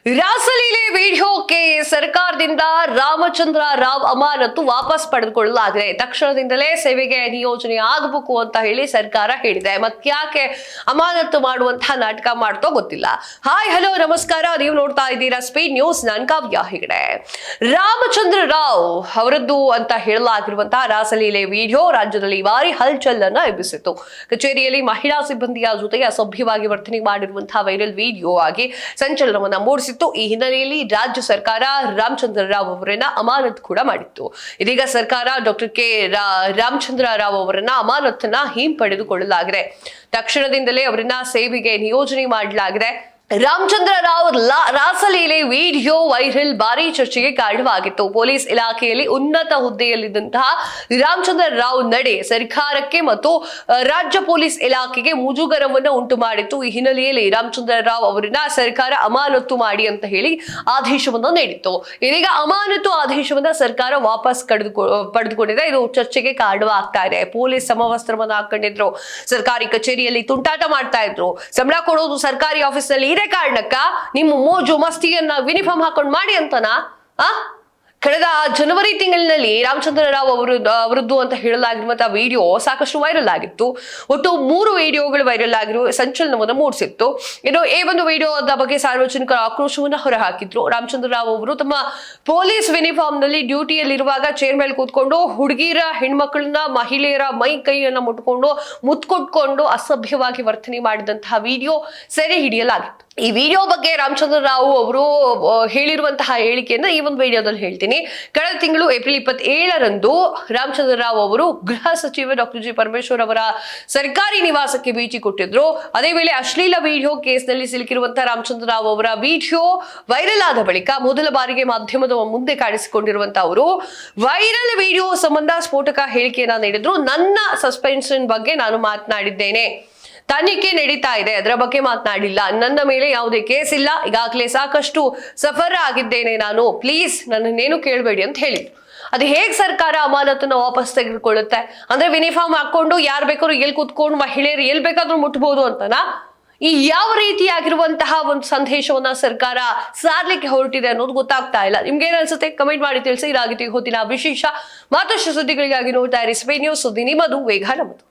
ರಾಸಲೀಲೆ ವಿಡಿಯೋಕ್ಕೆ ಸರ್ಕಾರದಿಂದ ರಾಮಚಂದ್ರ ರಾವ್ ಅಮಾನತು ವಾಪಸ್ ಪಡೆದುಕೊಳ್ಳಲಾಗಿದೆ. ತಕ್ಷಣದಿಂದಲೇ ಸೇವೆಗೆ ನಿಯೋಜನೆ ಆಗಬೇಕು ಅಂತ ಹೇಳಿ ಸರ್ಕಾರ ಹೇಳಿದೆ. ಮತ್ತ್ಯಾಕೆ ಅಮಾನತು ಮಾಡುವಂತಹ ನಾಟಕ ಮಾಡ್ತೋ ಗೊತ್ತಿಲ್ಲ. ಹಾಯ್ ಹಲೋ ನಮಸ್ಕಾರ, ನೀವು ನೋಡ್ತಾ ಇದ್ದೀರಾ ಸ್ಪೀಡ್ ನ್ಯೂಸ್. ನಾನು ಕಾವ್ಯ ಹೆಗಡೆ. ರಾಮಚಂದ್ರ ರಾವ್ ಅವರದ್ದು ಅಂತ ಹೇಳಲಾಗಿರುವಂತಹ ರಾಸಲೀಲೆ ವಿಡಿಯೋ ರಾಜ್ಯದಲ್ಲಿ ಭಾರಿ ಹಲ್ಚಲನ್ನ ಎಬ್ಬಿಸಿತ್ತು. ಕಚೇರಿಯಲ್ಲಿ ಮಹಿಳಾ ಸಿಬ್ಬಂದಿಯ ಜೊತೆಗೆ ಅಸಭ್ಯವಾಗಿ ವರ್ತನೆ ಮಾಡಿರುವಂತಹ ವೈರಲ್ ವಿಡಿಯೋ ಆಗಿ ಸಂಚಲನವನ್ನ ಮೂಡಿಸಿತ್ತು. ಈ ಹಿನ್ನೆಲೆಯಲ್ಲಿ ರಾಜ್ಯ ಸರ್ಕಾರ ರಾಮಚಂದ್ರ ರಾವ್ ಅವರನ್ನ ಅಮಾನತು ಕೂಡ ಮಾಡಿತ್ತು. ಇದೀಗ ಸರ್ಕಾರ ಡಾಕ್ಟರ್ ಕೆ ರಾಮಚಂದ್ರ ರಾವ್ ಅವರನ್ನ ಅಮಾನತನ್ನ ಹಿಂಪಡೆದುಕೊಳ್ಳಲಾಗಿದೆ. ತಕ್ಷಣದಿಂದಲೇ ಅವರನ್ನ ಸೇವೆಗೆ ನಿಯೋಜನೆ ಮಾಡಲಾಗಿದೆ. ರಾಮಚಂದ್ರ ರಾವ್ ರಾಸಲೀಲೆ ವಿಡಿಯೋ ವೈರಲ್ ಭಾರಿ ಚರ್ಚೆಗೆ ಕಾರಣವಾಗಿತ್ತು. ಪೊಲೀಸ್ ಇಲಾಖೆಯಲ್ಲಿ ಉನ್ನತ ಹುದ್ದೆಯಲ್ಲಿದ್ದಂತಹ ರಾಮಚಂದ್ರ ರಾವ್ ನಡೆ ಸರ್ಕಾರಕ್ಕೆ ಮತ್ತು ರಾಜ್ಯ ಪೊಲೀಸ್ ಇಲಾಖೆಗೆ ಮುಜುಗರವನ್ನು ಉಂಟು ಮಾಡಿತ್ತು. ಈ ಹಿನ್ನೆಲೆಯಲ್ಲಿ ರಾಮಚಂದ್ರ ರಾವ್ ಅವರನ್ನ ಸರ್ಕಾರ ಅಮಾನತು ಮಾಡಿ ಅಂತ ಹೇಳಿ ಆದೇಶವನ್ನು ನೀಡಿತ್ತು. ಇದೀಗ ಅಮಾನತು ಆದೇಶವನ್ನ ಸರ್ಕಾರ ವಾಪಸ್ ಪಡೆದುಕೊಂಡಿದೆ. ಇದು ಚರ್ಚೆಗೆ ಕಾರಣವಾಗ್ತಾ ಇದೆ. ಪೊಲೀಸ್ ಸಮವಸ್ತ್ರವನ್ನು ಹಾಕೊಂಡಿದ್ರು, ಸರ್ಕಾರಿ ಕಚೇರಿಯಲ್ಲಿ ತುಂಟಾಟ ಮಾಡ್ತಾ ಇದ್ರು, ಸಂಬಳ ಕೊಡೋದು ಸರ್ಕಾರಿ ಆಫೀಸ್ ನಲ್ಲಿ ಇದೇ ಕಾರಣಕ್ಕ ನಿಮ್ಮ ಮೋಜು ಮಸ್ತಿಯನ್ನ ಯೂನಿಫಾರ್ಮ್ ಹಾಕೊಂಡು ಮಾಡಿ ಅಂತನಾ? ಕಳೆದ ಜನವರಿ ತಿಂಗಳಿನಲ್ಲಿ ರಾಮಚಂದ್ರ ರಾವ್ ಅವರದ್ದು ಅಂತ ಹೇಳಲಾಗಿರುವಂತಹ ವಿಡಿಯೋ ಸಾಕಷ್ಟು ವೈರಲ್ ಆಗಿತ್ತು. ಒಟ್ಟು 3 ವಿಡಿಯೋಗಳು ವೈರಲ್ ಆಗಿರುವ ಸಂಚಲನವನ್ನು ಮೂಡಿಸಿತ್ತು. ಇನ್ನು ಈ ಒಂದು ವಿಡಿಯೋದ ಬಗ್ಗೆ ಸಾರ್ವಜನಿಕರ ಆಕ್ರೋಶವನ್ನು ಹೊರಹಾಕಿದ್ರು. ರಾಮಚಂದ್ರ ರಾವ್ ಅವರು ತಮ್ಮ ಪೊಲೀಸ್ ಯೂನಿಫಾರ್ಮ್ ನಲ್ಲಿ ಡ್ಯೂಟಿಯಲ್ಲಿರುವಾಗ ಚೇರ್ ಮೇಲೆ ಕೂತ್ಕೊಂಡು ಹುಡುಗಿರ ಹೆಣ್ಮಕ್ಳನ್ನ ಮಹಿಳೆಯರ ಮೈ ಕೈಯನ್ನ ಮುತ್ಕೊಟ್ಕೊಂಡು ಅಸಭ್ಯವಾಗಿ ವರ್ತನೆ ಮಾಡಿದಂತಹ ವಿಡಿಯೋ ಸೆರೆ ಹಿಡಿಯಲಾಗಿತ್ತು. ಈ ವಿಡಿಯೋ ಬಗ್ಗೆ ರಾಮಚಂದ್ರ ರಾವ್ ಅವರು ಹೇಳಿರುವಂತಹ ಹೇಳಿಕೆಯನ್ನ ಈ ಒಂದು ವಿಡಿಯೋದಲ್ಲಿ ಹೇಳ್ತೀನಿ. ಕಳೆದ ತಿಂಗಳು ಏಪ್ರಿಲ್ 27ರಂದು ರಾಮಚಂದ್ರ ರಾವ್ ಅವರು ಗೃಹ ಸಚಿವ ಡಾಕ್ಟರ್ ಜಿ ಪರಮೇಶ್ವರ್ ಅವರ ಸರ್ಕಾರಿ ನಿವಾಸಕ್ಕೆ ಭೇಟಿ ಕೊಟ್ಟಿದ್ರು. ಅದೇ ವೇಳೆ ಅಶ್ಲೀಲ ವಿಡಿಯೋ ಕೇಸ್ನಲ್ಲಿ ಸಿಲುಕಿರುವಂತಹ ರಾಮಚಂದ್ರ ರಾವ್ ಅವರ ವಿಡಿಯೋ ವೈರಲ್ ಆದ ಬಳಿಕ ಮೊದಲ ಬಾರಿಗೆ ಮಾಧ್ಯಮದ ಮುಂದೆ ಕಾಣಿಸಿಕೊಂಡಿರುವಂತಹ ಅವರು ವೈರಲ್ ವಿಡಿಯೋ ಸಂಬಂಧ ಸ್ಫೋಟಕ ಹೇಳಿಕೆಯನ್ನ ನೀಡಿದ್ರು. ನನ್ನ ಸಸ್ಪೆನ್ಷನ್ ಬಗ್ಗೆ ನಾನು ಮಾತನಾಡಿದ್ದೇನೆ, ತನಿಖೆ ನಡೀತಾ ಇದೆ, ಅದರ ಬಗ್ಗೆ ಮಾತನಾಡಿಲ್ಲ, ನನ್ನ ಮೇಲೆ ಯಾವುದೇ ಕೇಸ್ ಇಲ್ಲ, ಈಗಾಗಲೇ ಸಾಕಷ್ಟು ಸಫರ್ ಆಗಿದ್ದೇನೆ ನಾನು, ಪ್ಲೀಸ್ ನನ್ನನ್ನೇನು ಕೇಳಬೇಡಿ ಅಂತ ಹೇಳಿದ್ರು. ಅದು ಹೇಗೆ ಸರ್ಕಾರ ಅಮಾನತನ್ನ ವಾಪಸ್ ತೆಗೆದುಕೊಳ್ಳುತ್ತೆ? ಅಂದ್ರೆ ಯೂನಿಫಾರ್ಮ್ ಹಾಕೊಂಡು ಯಾರು ಬೇಕಾದ್ರೂ ಎಲ್ಲಿ ಕೂತ್ಕೊಂಡು ಮಹಿಳೆಯರು ಎಲ್ಲಿ ಬೇಕಾದ್ರೂ ಮುಟ್ಬಹುದು ಅಂತನಾ? ಈ ಯಾವ ರೀತಿಯಾಗಿರುವಂತಹ ಒಂದು ಸಂದೇಶವನ್ನ ಸರ್ಕಾರ ಸಾರ್ಲಿಕ್ಕೆ ಹೊರಟಿದೆ ಅನ್ನೋದು ಗೊತ್ತಾಗ್ತಾ ಇಲ್ಲ. ನಿಮ್ಗೆ ಏನ್ ಅನ್ಸುತ್ತೆ? ಕಮೆಂಟ್ ಮಾಡಿ ತಿಳಿಸಿ. ಇದಾಗಿತ್ತು ಹೊತ್ತಿನ ವಿಶೇಷ. ಮತ್ತಷ್ಟು ಸುದ್ದಿಗಳಿಗಾಗಿ ನೋಡ್ತಾ ಇರಿ ಸ್ಪೀಡ್ ನ್ಯೂಸ್. ಸುದ್ದಿ ನಿಮ್ಮದು, ವೇಗ ನಮ್ಮದು.